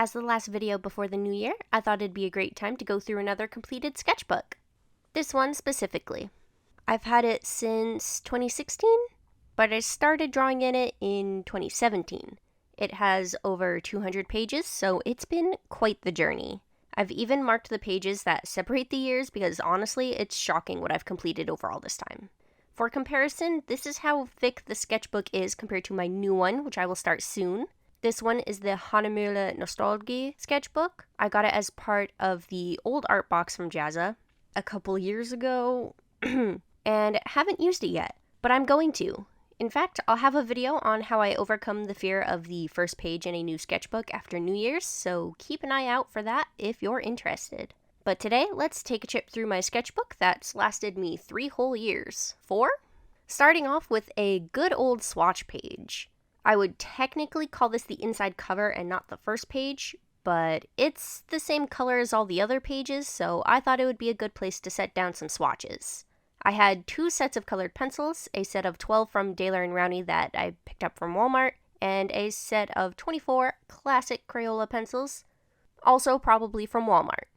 As the last video before the new year, I thought it'd be a great time to go through another completed sketchbook. This one specifically. I've had it since 2016, but I started drawing in it in 2017. It has over 200 pages, so it's been quite the journey. I've even marked the pages that separate the years because honestly, it's shocking what I've completed over all this time. For comparison, this is how thick the sketchbook is compared to my new one, which I will start soon. This one is the Hanemühle Nostalgie sketchbook. I got it as part of the old art box from Jazza a couple years ago, and haven't used it yet, but I'm going to. In fact, I'll have a video on how I overcome the fear of the first page in a new sketchbook after New Year's, so keep an eye out for that if you're interested. But today, let's take a trip through my sketchbook that's lasted me 3 whole years. 4? Starting off with a good old swatch page. I would technically call this the inside cover and not the first page, but it's the same color as all the other pages, so I thought it would be a good place to set down some swatches. I had 2 sets of colored pencils, a set of 12 from Daler & Rowney that I picked up from Walmart, and a set of 24 classic Crayola pencils, also probably from Walmart.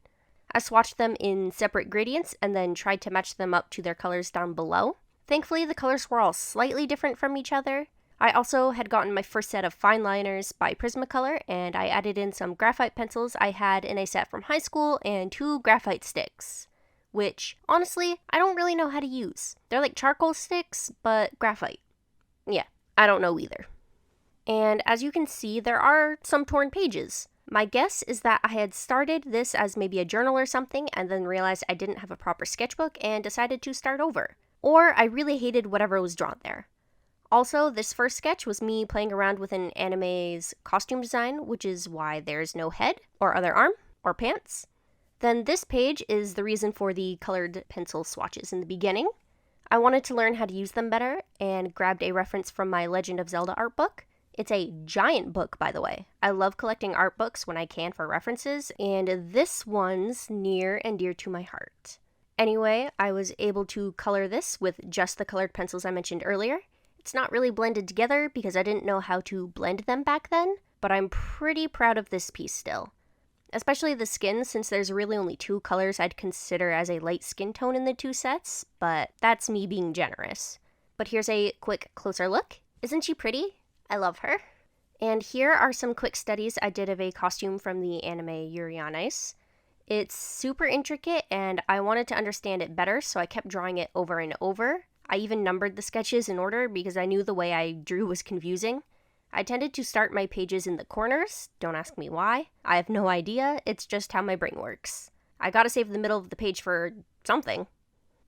I swatched them in separate gradients and then tried to match them up to their colors down below. Thankfully, the colors were all slightly different from each other. I also had gotten my first set of fine liners by Prismacolor, and I added in some graphite pencils I had in a set from high school and 2 graphite sticks, which, honestly, I don't really know how to use. They're like charcoal sticks, but graphite. Yeah, I don't know either. And as you can see, there are some torn pages. My guess is that I had started this as maybe a journal or something and then realized I didn't have a proper sketchbook and decided to start over. Or I really hated whatever was drawn there. Also, this first sketch was me playing around with an anime's costume design, which is why there's no head or other arm or pants. Then this page is the reason for the colored pencil swatches in the beginning. I wanted to learn how to use them better and grabbed a reference from my Legend of Zelda art book. It's a giant book, by the way. I love collecting art books when I can for references, and this one's near and dear to my heart. Anyway, I was able to color this with just the colored pencils I mentioned earlier. It's not really blended together because I didn't know how to blend them back then, but I'm pretty proud of this piece still. Especially the skin, since there's really only 2 colors I'd consider as a light skin tone in the 2 sets, but that's me being generous. But here's a quick closer look. Isn't she pretty? I love her. And here are some quick studies I did of a costume from the anime Yuri on Ice. It's super intricate and I wanted to understand it better, so I kept drawing it over and over. I even numbered the sketches in order because I knew the way I drew was confusing. I tended to start my pages in the corners. Don't ask me why. I have no idea. It's just how my brain works. I gotta save the middle of the page for something.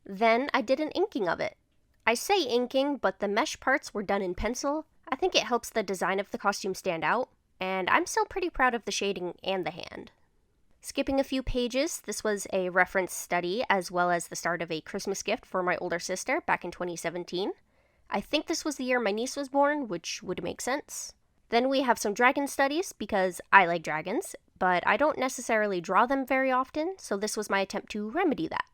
Then I did an inking of it. I say inking, but the mesh parts were done in pencil. I think it helps the design of the costume stand out, and I'm still pretty proud of the shading and the hand. Skipping a few pages, this was a reference study as well as the start of a Christmas gift for my older sister back in 2017. I think this was the year my niece was born, which would make sense. Then we have some dragon studies because I like dragons, but I don't necessarily draw them very often, so this was my attempt to remedy that.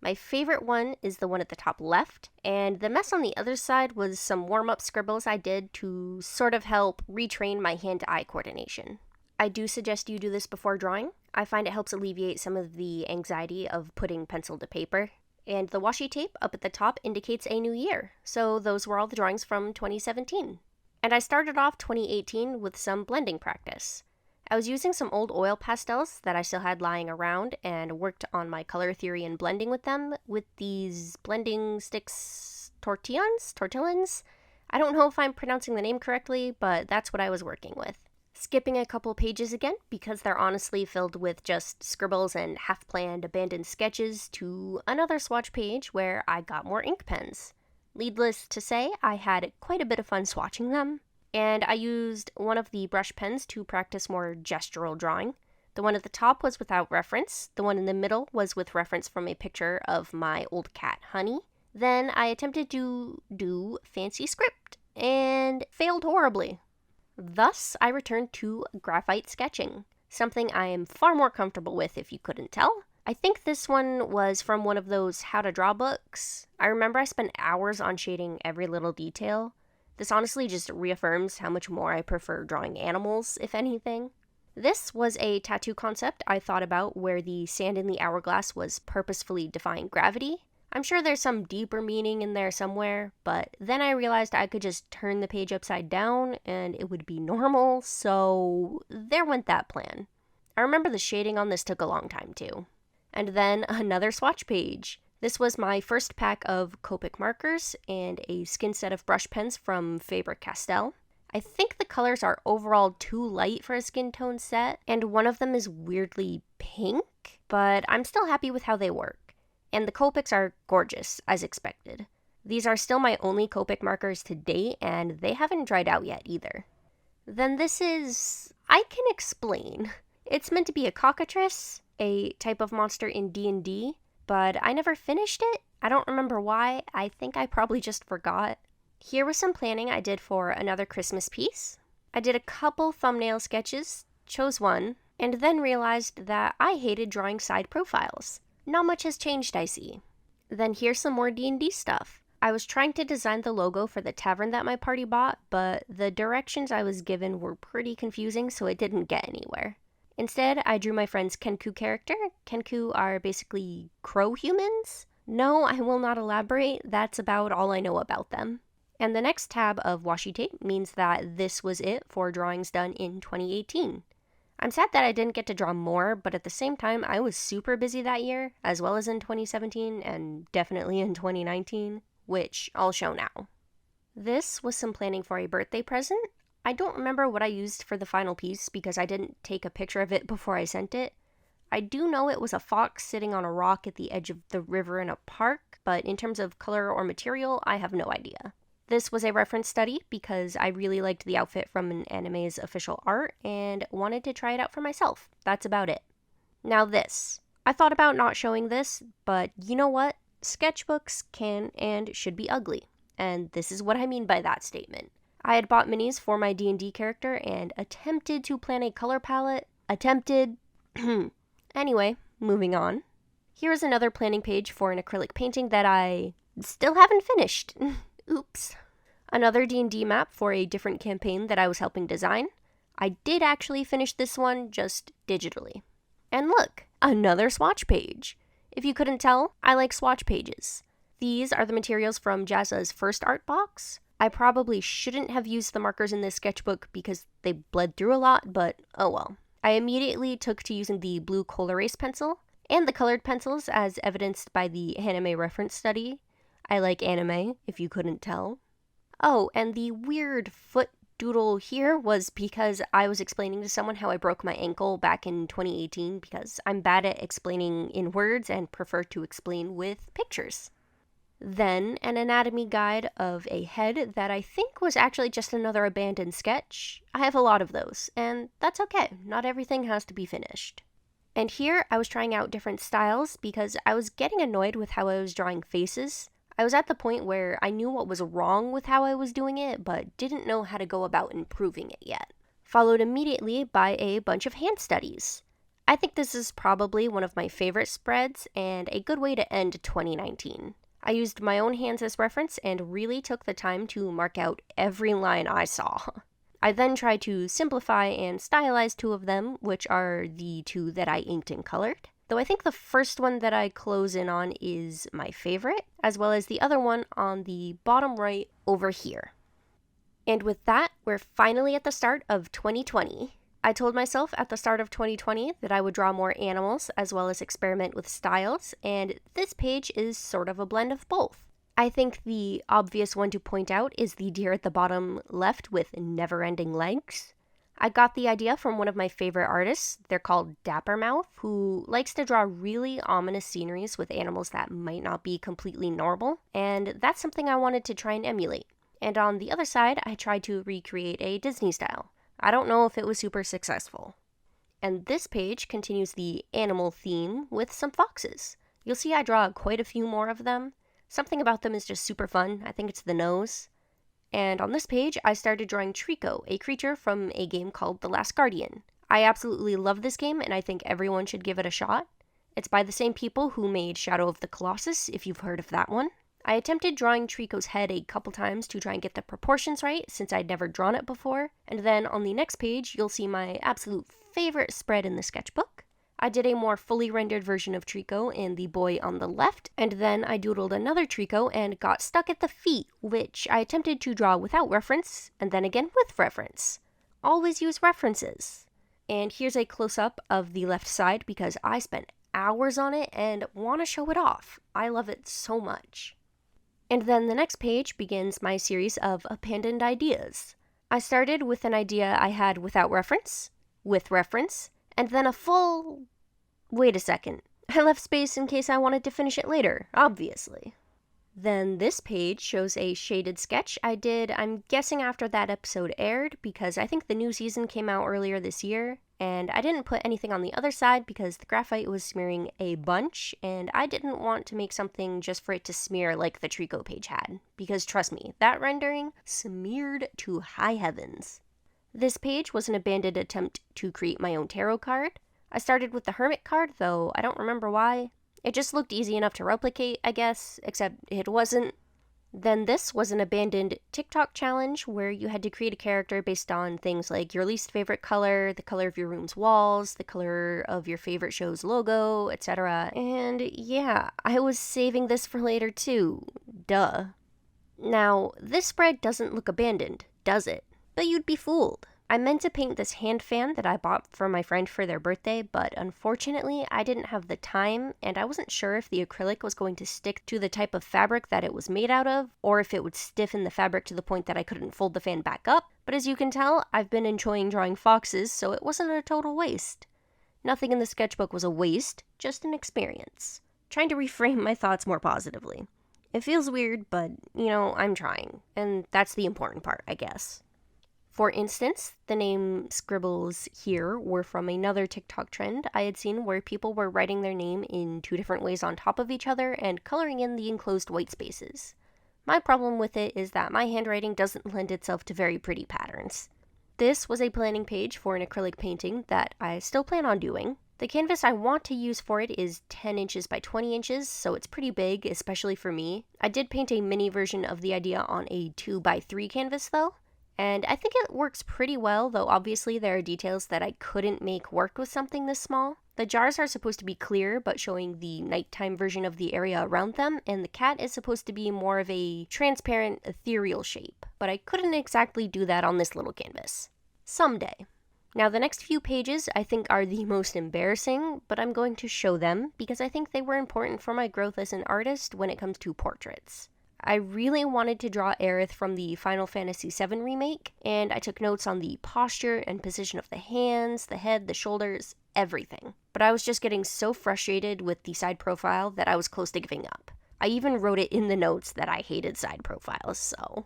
My favorite one is the one at the top left, and the mess on the other side was some warm-up scribbles I did to sort of help retrain my hand-to-eye coordination. I do suggest you do this before drawing. I find it helps alleviate some of the anxiety of putting pencil to paper. And the washi tape up at the top indicates a new year, so those were all the drawings from 2017. And I started off 2018 with some blending practice. I was using some old oil pastels that I still had lying around and worked on my color theory and blending with them with these blending sticks, tortillons? I don't know if I'm pronouncing the name correctly, but that's what I was working with. Skipping a couple pages again because they're honestly filled with just scribbles and half-planned abandoned sketches to another swatch page where I got more ink pens. Needless to say, I had quite a bit of fun swatching them. And I used one of the brush pens to practice more gestural drawing. The one at the top was without reference. The one in the middle was with reference from a picture of my old cat, Honey. Then I attempted to do fancy script and failed horribly. Thus, I returned to graphite sketching, something I am far more comfortable with if you couldn't tell. I think this one was from one of those how to draw books. I remember I spent hours on shading every little detail. This honestly just reaffirms how much more I prefer drawing animals, if anything. This was a tattoo concept I thought about where the sand in the hourglass was purposefully defying gravity. I'm sure there's some deeper meaning in there somewhere, but then I realized I could just turn the page upside down and it would be normal, so there went that plan. I remember the shading on this took a long time too. And then another swatch page. This was my first pack of Copic markers and a skin set of brush pens from Faber-Castell. I think the colors are overall too light for a skin tone set, and one of them is weirdly pink, but I'm still happy with how they work. And the Copics are gorgeous, as expected. These are still my only Copic markers to date, and they haven't dried out yet either. Then this is... I can explain. It's meant to be a cockatrice, a type of monster in D&D, but I never finished it. I don't remember why. I think I probably just forgot. Here was some planning I did for another Christmas piece. I did a couple thumbnail sketches, chose one, and then realized that I hated drawing side profiles. Not much has changed, I see. Then here's some more D&D stuff. I was trying to design the logo for the tavern that my party bought, but the directions I was given were pretty confusing, so it didn't get anywhere. Instead, I drew my friend's Kenku character. Kenku are basically crow humans? No, I will not elaborate. That's about all I know about them. And the next tab of washi tape means that this was it for drawings done in 2018. I'm sad that I didn't get to draw more, but at the same time, I was super busy that year, as well as in 2017 and definitely in 2019, which I'll show now. This was some planning for a birthday present. I don't remember what I used for the final piece because I didn't take a picture of it before I sent it. I do know it was a fox sitting on a rock at the edge of the river in a park, but in terms of color or material, I have no idea. This was a reference study because I really liked the outfit from an anime's official art and wanted to try it out for myself. That's about it. Now this. I thought about not showing this, but you know what? Sketchbooks can and should be ugly. And this is what I mean by that statement. I had bought minis for my D&D character and attempted to plan a color palette. Anyway, moving on. Here is another planning page for an acrylic painting that I still haven't finished. Oops. Another D&D map for a different campaign that I was helping design. I did actually finish this one, just digitally. And look, another swatch page. If you couldn't tell, I like swatch pages. These are the materials from Jazza's first art box. I probably shouldn't have used the markers in this sketchbook because they bled through a lot, but oh well. I immediately took to using the blue coal erase pencil and the colored pencils as evidenced by the anime reference study. I like anime, if you couldn't tell. Oh, and the weird foot doodle here was because I was explaining to someone how I broke my ankle back in 2018 because I'm bad at explaining in words and prefer to explain with pictures. Then an anatomy guide of a head that I think was actually just another abandoned sketch. I have a lot of those, and that's okay. Not everything has to be finished. And here I was trying out different styles because I was getting annoyed with how I was drawing faces. I was at the point where I knew what was wrong with how I was doing it, but didn't know how to go about improving it yet. Followed immediately by a bunch of hand studies. I think this is probably one of my favorite spreads and a good way to end 2019. I used my own hands as reference and really took the time to mark out every line I saw. I then tried to simplify and stylize two of them, which are the two that I inked and colored. Though I think the first one that I close in on is my favorite, as well as the other one on the bottom right over here. And with that, we're finally at the start of 2020. I told myself at the start of 2020 that I would draw more animals as well as experiment with styles, and this page is sort of a blend of both. I think the obvious one to point out is the deer at the bottom left with never-ending legs. I got the idea from one of my favorite artists. They're called Dappermouth, who likes to draw really ominous sceneries with animals that might not be completely normal, and that's something I wanted to try and emulate. And on the other side, I tried to recreate a Disney style. I don't know if it was super successful. And this page continues the animal theme with some foxes. You'll see I draw quite a few more of them. Something about them is just super fun. I think it's the nose. And on this page, I started drawing Trico, a creature from a game called The Last Guardian. I absolutely love this game, and I think everyone should give it a shot. It's by the same people who made Shadow of the Colossus, if you've heard of that one. I attempted drawing Trico's head a couple times to try and get the proportions right since I'd never drawn it before, and then on the next page you'll see my absolute favorite spread in the sketchbook. I did a more fully rendered version of Trico and the boy on the left, and then I doodled another Trico and got stuck at the feet, which I attempted to draw without reference, and then again with reference. Always use references. And here's a close-up of the left side because I spent hours on it and want to show it off. I love it so much. And then the next page begins my series of abandoned ideas. I started with an idea I had without reference, with reference, and then a full... Wait a second. I left space in case I wanted to finish it later, obviously. Then this page shows a shaded sketch I did, I'm guessing after that episode aired, because I think the new season came out earlier this year, and I didn't put anything on the other side because the graphite was smearing a bunch, and I didn't want to make something just for it to smear like the Trico page had, because trust me, that rendering smeared to high heavens. This page was an abandoned attempt to create my own tarot card. I started with the Hermit card, though I don't remember why. It just looked easy enough to replicate, I guess, except it wasn't. Then this was an abandoned TikTok challenge where you had to create a character based on things like your least favorite color, the color of your room's walls, the color of your favorite show's logo, etc. And yeah, I was saving this for later too. Duh. Now, this spread doesn't look abandoned, does it? But you'd be fooled. I meant to paint this hand fan that I bought for my friend for their birthday, but unfortunately I didn't have the time, and I wasn't sure if the acrylic was going to stick to the type of fabric that it was made out of, or if it would stiffen the fabric to the point that I couldn't fold the fan back up. But as you can tell, I've been enjoying drawing foxes, so it wasn't a total waste. Nothing in the sketchbook was a waste, just an experience. Trying to reframe my thoughts more positively. It feels weird, but, I'm trying, and that's the important part, I guess. For instance, the name scribbles here were from another TikTok trend I had seen where people were writing their name in 2 different ways on top of each other and coloring in the enclosed white spaces. My problem with it is that my handwriting doesn't lend itself to very pretty patterns. This was a planning page for an acrylic painting that I still plan on doing. The canvas I want to use for it is 10 inches by 20 inches, so it's pretty big, especially for me. I did paint a mini version of the idea on a 2 by 3 canvas though. And I think it works pretty well, though obviously there are details that I couldn't make work with something this small. The jars are supposed to be clear, but showing the nighttime version of the area around them, and the cat is supposed to be more of a transparent, ethereal shape. But I couldn't exactly do that on this little canvas. Someday. Now the next few pages I think are the most embarrassing, but I'm going to show them because I think they were important for my growth as an artist when it comes to portraits. I really wanted to draw Aerith from the Final Fantasy VII remake, and I took notes on the posture and position of the hands, the head, the shoulders, everything. But I was just getting so frustrated with the side profile that I was close to giving up. I even wrote it in the notes that I hated side profiles, so...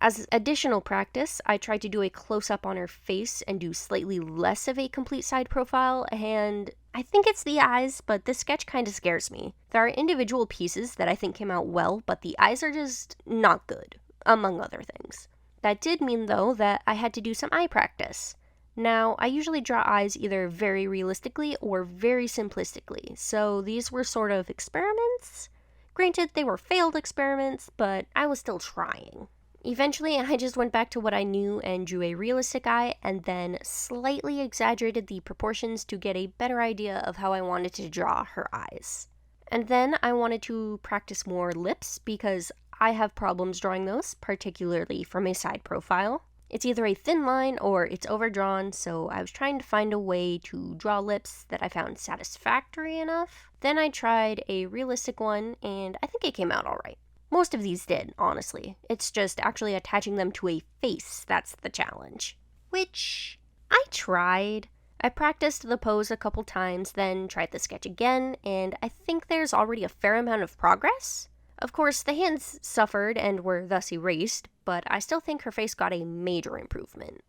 As additional practice, I tried to do a close-up on her face and do slightly less of a complete side profile, and I think it's the eyes, but this sketch kind of scares me. There are individual pieces that I think came out well, but the eyes are just not good, among other things. That did mean, though, that I had to do some eye practice. Now, I usually draw eyes either very realistically or very simplistically, so these were sort of experiments. Granted, they were failed experiments, but I was still trying. Eventually, I just went back to what I knew and drew a realistic eye, and then slightly exaggerated the proportions to get a better idea of how I wanted to draw her eyes. And then I wanted to practice more lips because I have problems drawing those, particularly from a side profile. It's either a thin line or it's overdrawn, so I was trying to find a way to draw lips that I found satisfactory enough. Then I tried a realistic one, and I think it came out alright. Most of these did, honestly. It's just actually attaching them to a face that's the challenge. Which I tried. I practiced the pose a couple times, then tried the sketch again, and I think there's already a fair amount of progress. Of course, the hands suffered and were thus erased, but I still think her face got a major improvement.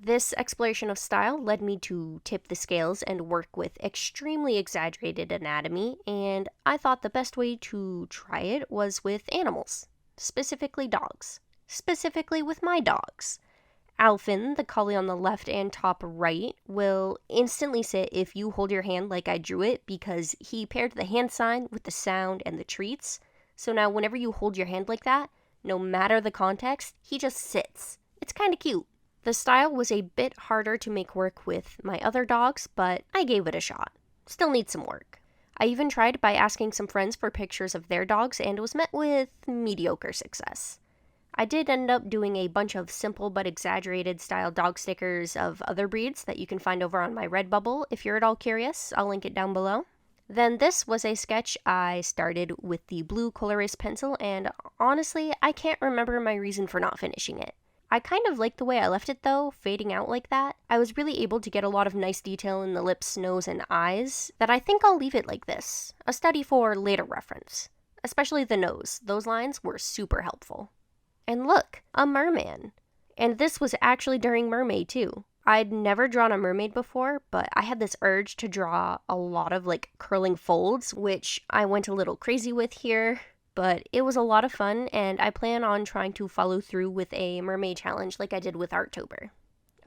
This exploration of style led me to tip the scales and work with extremely exaggerated anatomy, and I thought the best way to try it was with animals, specifically dogs. Specifically with my dogs. Alfin, the collie on the left and top right, will instantly sit if you hold your hand like I drew it because he paired the hand sign with the sound and the treats, So now whenever you hold your hand like that, no matter the context, he just sits. It's kind of cute. The style was a bit harder to make work with my other dogs, but I gave it a shot. Still needs some work. I even tried by asking some friends for pictures of their dogs and was met with mediocre success. I did end up doing a bunch of simple but exaggerated style dog stickers of other breeds that you can find over on my Redbubble if you're at all curious. I'll link it down below. Then this was a sketch I started with the blue Colorist pencil, and honestly, I can't remember my reason for not finishing it. I kind of like the way I left it though, fading out like that. I was really able to get a lot of nice detail in the lips, nose, and eyes that I think I'll leave it like this. A study for later reference. Especially the nose. Those lines were super helpful. And look, a merman. And this was actually during Mermaid too. I'd never drawn a mermaid before, but I had this urge to draw a lot of curling folds, which I went a little crazy with here. But it was a lot of fun, and I plan on trying to follow through with a mermaid challenge like I did with Arttober.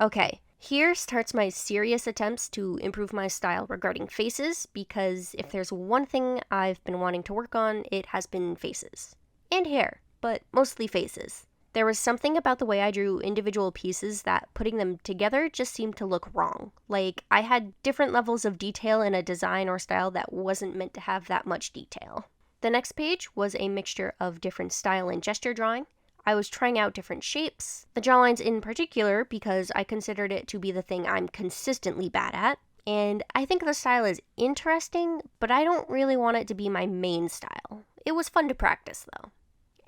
Okay, here starts my serious attempts to improve my style regarding faces, because if there's one thing I've been wanting to work on, it has been faces. And hair, but mostly faces. There was something about the way I drew individual pieces that putting them together just seemed to look wrong. Like, I had different levels of detail in a design or style that wasn't meant to have that much detail. The next page was a mixture of different style and gesture drawing. I was trying out different shapes, the jawlines in particular because I considered it to be the thing I'm consistently bad at. And I think the style is interesting, but I don't really want it to be my main style. It was fun to practice though.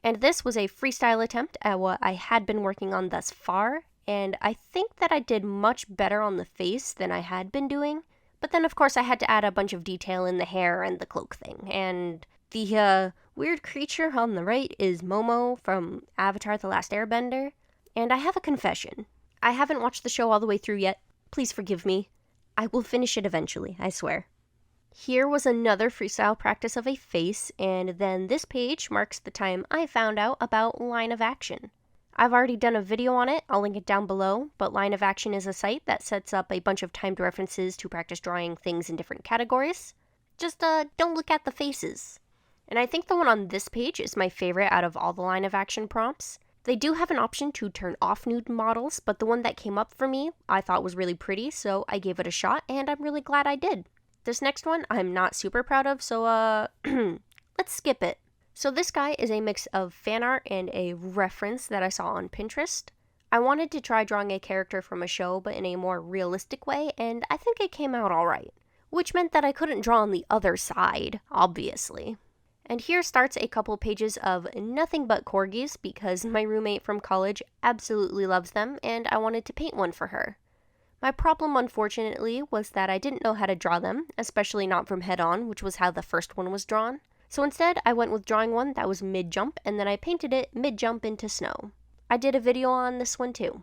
And this was a freestyle attempt at what I had been working on thus far, and I think that I did much better on the face than I had been doing. But then of course I had to add a bunch of detail in the hair and the cloak thing, and the weird creature on the right is Momo from Avatar: The Last Airbender. And I have a confession. I haven't watched the show all the way through yet. Please forgive me. I will finish it eventually, I swear. Here was another freestyle practice of a face, and then this page marks the time I found out about Line of Action. I've already done a video on it, I'll link it down below, but Line of Action is a site that sets up a bunch of timed references to practice drawing things in different categories. Just don't look at the faces. And I think the one on this page is my favorite out of all the Line of Action prompts. They do have an option to turn off nude models, but the one that came up for me I thought was really pretty, so I gave it a shot, and I'm really glad I did. This next one I'm not super proud of, so let's skip it. So this guy is a mix of fan art and a reference that I saw on Pinterest. I wanted to try drawing a character from a show, but in a more realistic way, and I think it came out alright. Which meant that I couldn't draw on the other side, obviously. And here starts a couple pages of nothing but corgis because my roommate from college absolutely loves them and I wanted to paint one for her. My problem, unfortunately, was that I didn't know how to draw them, especially not from head on, which was how the first one was drawn. So instead, I went with drawing one that was mid-jump and then I painted it mid-jump into snow. I did a video on this one too.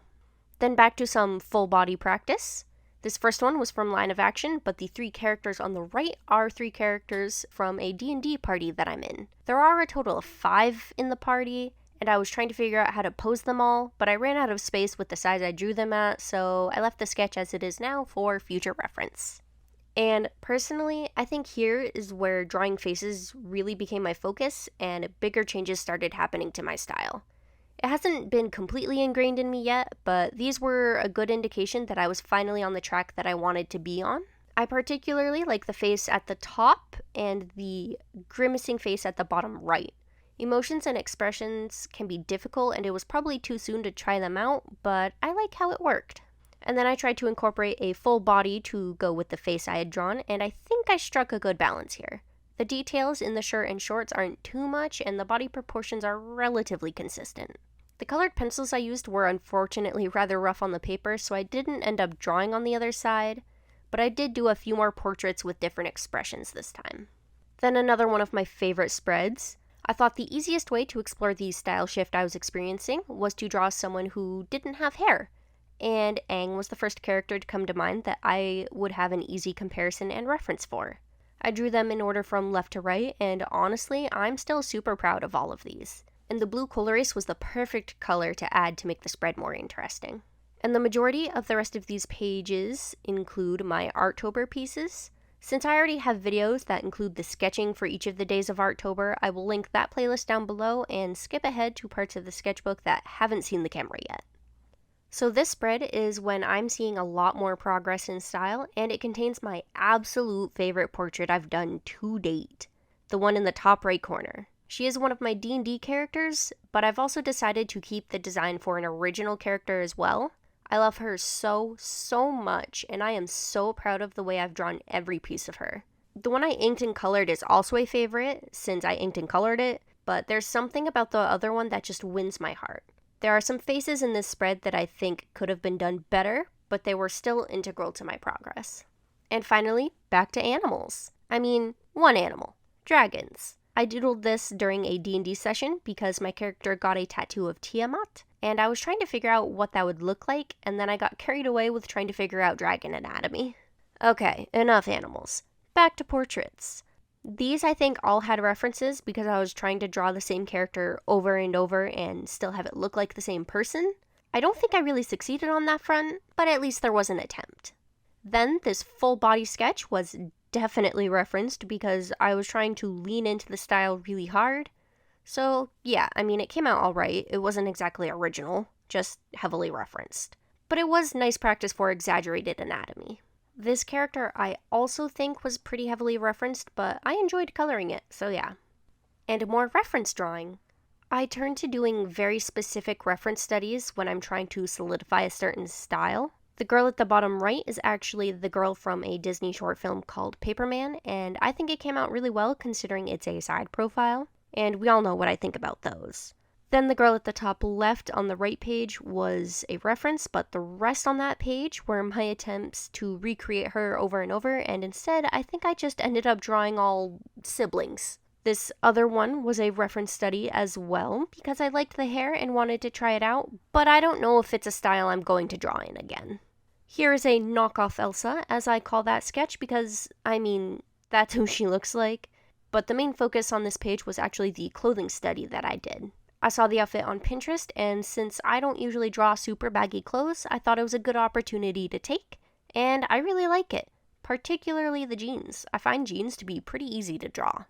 Then back to some full body practice. This first one was from Line of Action, but the 3 characters on the right are 3 characters from a D&D party that I'm in. There are a total of 5 in the party, and I was trying to figure out how to pose them all, but I ran out of space with the size I drew them at, so I left the sketch as it is now for future reference. And personally, I think here is where drawing faces really became my focus, and bigger changes started happening to my style. It hasn't been completely ingrained in me yet, but these were a good indication that I was finally on the track that I wanted to be on. I particularly like the face at the top and the grimacing face at the bottom right. Emotions and expressions can be difficult and it was probably too soon to try them out, but I like how it worked. And then I tried to incorporate a full body to go with the face I had drawn, and I think I struck a good balance here. The details in the shirt and shorts aren't too much, and the body proportions are relatively consistent. The colored pencils I used were unfortunately rather rough on the paper, so I didn't end up drawing on the other side, but I did do a few more portraits with different expressions this time. Then another one of my favorite spreads. I thought the easiest way to explore the style shift I was experiencing was to draw someone who didn't have hair, and Aang was the first character to come to mind that I would have an easy comparison and reference for. I drew them in order from left to right, and honestly, I'm still super proud of all of these. And the blue colorist was the perfect color to add to make the spread more interesting. And the majority of the rest of these pages include my Arttober pieces. Since I already have videos that include the sketching for each of the days of October, I will link that playlist down below and skip ahead to parts of the sketchbook that haven't seen the camera yet. So this spread is when I'm seeing a lot more progress in style, and it contains my absolute favorite portrait I've done to date, the one in the top right corner. She is one of my D&D characters, but I've also decided to keep the design for an original character as well. I love her so much, and I am so proud of the way I've drawn every piece of her. The one I inked and colored is also a favorite, since I inked and colored it, but there's something about the other one that just wins my heart. There are some faces in this spread that I think could have been done better, but they were still integral to my progress. And finally, back to animals. I mean, one animal. Dragons. I doodled this during a D&D session because my character got a tattoo of Tiamat, and I was trying to figure out what that would look like, and then I got carried away with trying to figure out dragon anatomy. Okay, enough animals. Back to portraits. These I think all had references because I was trying to draw the same character over and over and still have it look like the same person. I don't think I really succeeded on that front, but at least there was an attempt. Then this full body sketch was definitely referenced because I was trying to lean into the style really hard. So yeah, I mean, it came out alright. It wasn't exactly original, just heavily referenced. But it was nice practice for exaggerated anatomy. This character I also think was pretty heavily referenced, but I enjoyed coloring it, so yeah. And more reference drawing. I turn to doing very specific reference studies when I'm trying to solidify a certain style. The girl at the bottom right is actually the girl from a Disney short film called Paperman, and I think it came out really well considering it's a side profile, and we all know what I think about those. Then the girl at the top left on the right page was a reference, but the rest on that page were my attempts to recreate her over and over, and instead I think I just ended up drawing all siblings. This other one was a reference study as well, because I liked the hair and wanted to try it out, but I don't know if it's a style I'm going to draw in again. Here is a knockoff Elsa, as I call that sketch, because, I mean, that's who she looks like. But the main focus on this page was actually the clothing study that I did. I saw the outfit on Pinterest, and since I don't usually draw super baggy clothes, I thought it was a good opportunity to take, and I really like it, particularly the jeans. I find jeans to be pretty easy to draw.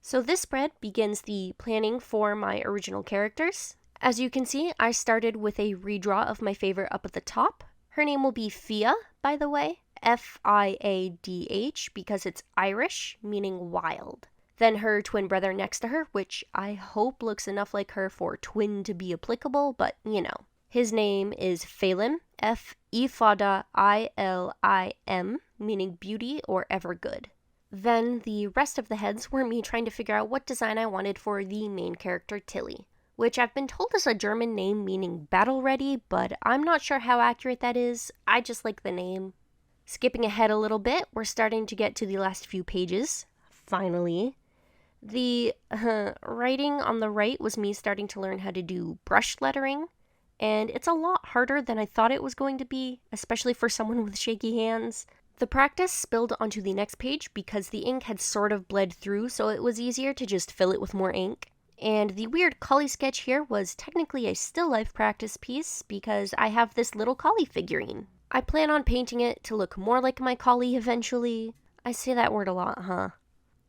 So this spread begins the planning for my original characters. As you can see, I started with a redraw of my favorite up at the top. Her name will be Fia, by the way, Fiadh, because it's Irish, meaning wild. Then her twin brother next to her, which I hope looks enough like her for twin to be applicable, but you know. His name is Phelim, F-E-F-A-I-L-I-M, meaning beauty or ever good. Then the rest of the heads were me trying to figure out what design I wanted for the main character Tilly, which I've been told is a German name meaning battle ready, but I'm not sure how accurate that is. I just like the name. Skipping ahead a little bit, we're starting to get to the last few pages. Finally. The writing on the right was me starting to learn how to do brush lettering, and it's a lot harder than I thought it was going to be, especially for someone with shaky hands. The practice spilled onto the next page because the ink had sort of bled through, so it was easier to just fill it with more ink. And the weird collie sketch here was technically a still life practice piece because I have this little collie figurine. I plan on painting it to look more like my collie eventually. I say that word a lot, huh?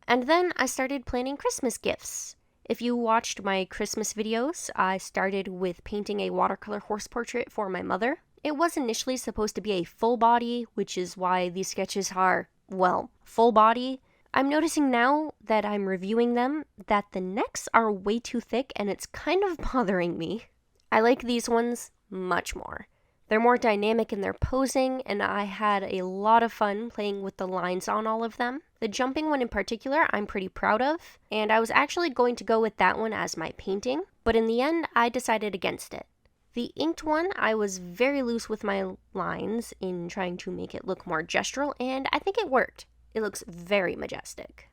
And then I started planning Christmas gifts. If you watched my Christmas videos, I started with painting a watercolor horse portrait for my mother. It was initially supposed to be a full body, which is why these sketches are, well, full body. I'm noticing now that I'm reviewing them that the necks are way too thick and it's kind of bothering me. I like these ones much more. They're more dynamic in their posing, and I had a lot of fun playing with the lines on all of them. The jumping one in particular, I'm pretty proud of, and I was actually going to go with that one as my painting, but in the end, I decided against it. The inked one, I was very loose with my lines in trying to make it look more gestural, and I think it worked. It looks very majestic.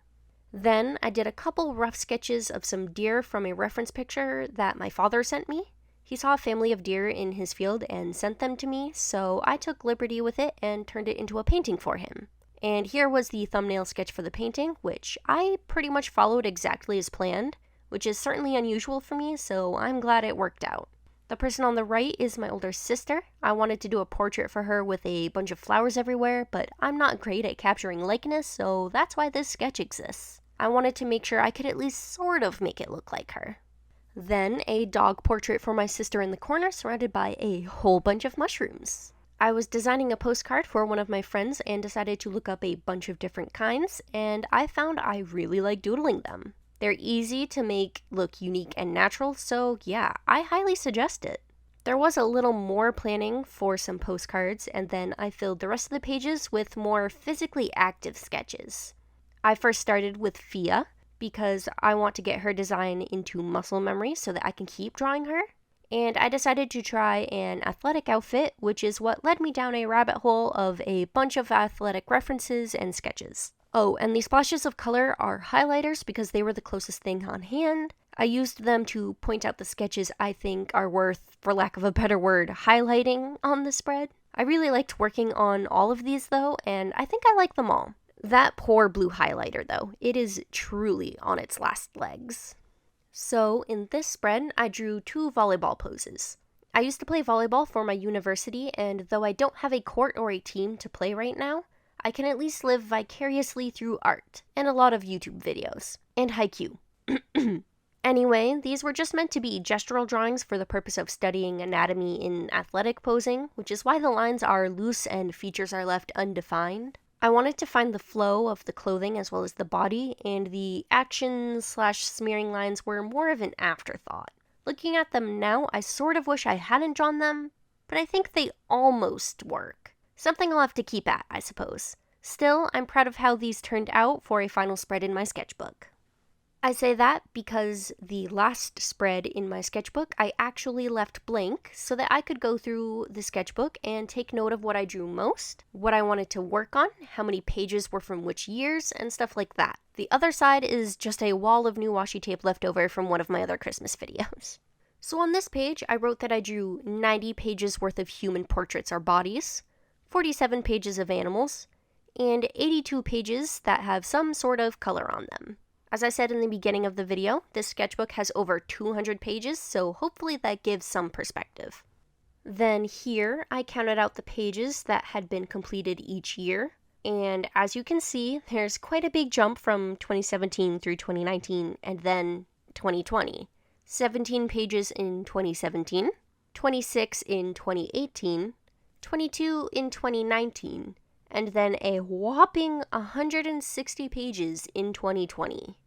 Then I did a couple rough sketches of some deer from a reference picture that my father sent me. He saw a family of deer in his field and sent them to me, so I took liberty with it and turned it into a painting for him. And here was the thumbnail sketch for the painting, which I pretty much followed exactly as planned, which is certainly unusual for me, so I'm glad it worked out. The person on the right is my older sister. I wanted to do a portrait for her with a bunch of flowers everywhere, but I'm not great at capturing likeness, so that's why this sketch exists. I wanted to make sure I could at least sort of make it look like her. Then a dog portrait for my sister in the corner surrounded by a whole bunch of mushrooms. I was designing a postcard for one of my friends and decided to look up a bunch of different kinds, and I found I really like doodling them. They're easy to make look unique and natural, so yeah, I highly suggest it. There was a little more planning for some postcards, and then I filled the rest of the pages with more physically active sketches. I first started with Fia, because I want to get her design into muscle memory so that I can keep drawing her. And I decided to try an athletic outfit, which is what led me down a rabbit hole of a bunch of athletic references and sketches. Oh, and these splashes of color are highlighters because they were the closest thing on hand. I used them to point out the sketches I think are worth, for lack of a better word, highlighting on the spread. I really liked working on all of these though, and I think I like them all. That poor blue highlighter though, it is truly on its last legs. So in this spread, I drew 2 volleyball poses. I used to play volleyball for my university, and though I don't have a court or a team to play right now, I can at least live vicariously through art, and a lot of YouTube videos, and haiku. Anyway, these were just meant to be gestural drawings for the purpose of studying anatomy in athletic posing, which is why the lines are loose and features are left undefined. I wanted to find the flow of the clothing as well as the body, and the action/smearing lines were more of an afterthought. Looking at them now, I sort of wish I hadn't drawn them, but I think they almost work. Something I'll have to keep at, I suppose. Still, I'm proud of how these turned out for a final spread in my sketchbook. I say that because the last spread in my sketchbook I actually left blank so that I could go through the sketchbook and take note of what I drew most, what I wanted to work on, how many pages were from which years, and stuff like that. The other side is just a wall of new washi tape left over from one of my other Christmas videos. So on this page, I wrote that I drew 90 pages worth of human portraits or bodies, 47 pages of animals, and 82 pages that have some sort of color on them. As I said in the beginning of the video, this sketchbook has over 200 pages, so hopefully that gives some perspective. Then here, I counted out the pages that had been completed each year, and as you can see, there's quite a big jump from 2017 through 2019, and then 2020. 17 pages in 2017, 26 in 2018, 22 in 2019, and then a whopping 160 pages in 2020.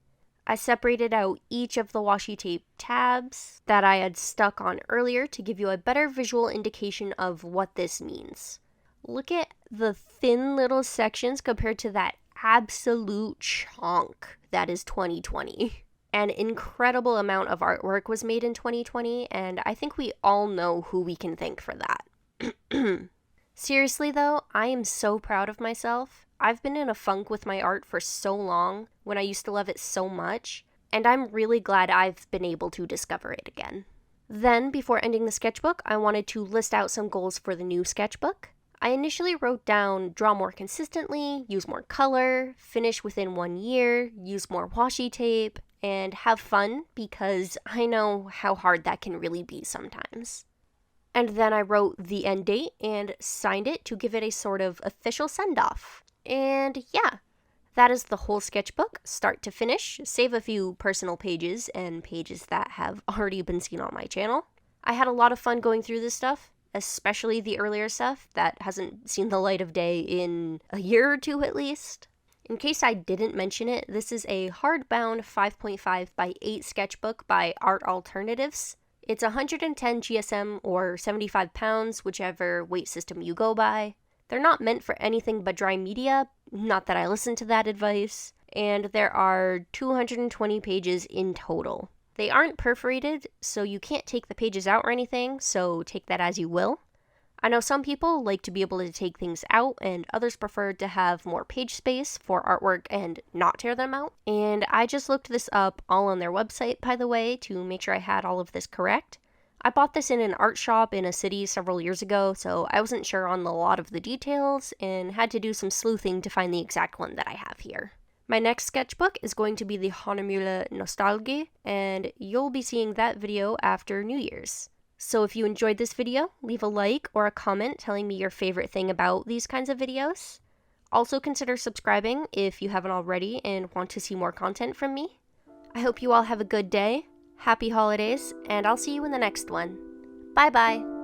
I separated out each of the washi tape tabs that I had stuck on earlier to give you a better visual indication of what this means. Look at the thin little sections compared to that absolute chunk that is 2020. An incredible amount of artwork was made in 2020, and I think we all know who we can thank for that. Seriously though, I am so proud of myself. I've been in a funk with my art for so long, when I used to love it so much, and I'm really glad I've been able to discover it again. Then, before ending the sketchbook, I wanted to list out some goals for the new sketchbook. I initially wrote down draw more consistently, use more color, finish within 1 year, use more washi tape, and have fun, because I know how hard that can really be sometimes. And then I wrote the end date and signed it to give it a sort of official send-off. And yeah, that is the whole sketchbook, start to finish, save a few personal pages and pages that have already been seen on my channel. I had a lot of fun going through this stuff, especially the earlier stuff that hasn't seen the light of day in a year or two at least. In case I didn't mention it, this is a hardbound 5.5 by 8 sketchbook by Art Alternatives. It's 110 GSM or 75 pounds, whichever weight system you go by. They're not meant for anything but dry media, not that I listen to that advice, and there are 220 pages in total. They aren't perforated, so you can't take the pages out or anything, so take that as you will. I know some people like to be able to take things out, and others prefer to have more page space for artwork and not tear them out. And I just looked this up all on their website, by the way, to make sure I had all of this correct. I bought this in an art shop in a city several years ago, so I wasn't sure on a lot of the details, and had to do some sleuthing to find the exact one that I have here. My next sketchbook is going to be the Hahnemühle Nostalgie, and you'll be seeing that video after New Year's. So if you enjoyed this video, leave a like or a comment telling me your favorite thing about these kinds of videos. Also consider subscribing if you haven't already and want to see more content from me. I hope you all have a good day, happy holidays, and I'll see you in the next one. Bye bye!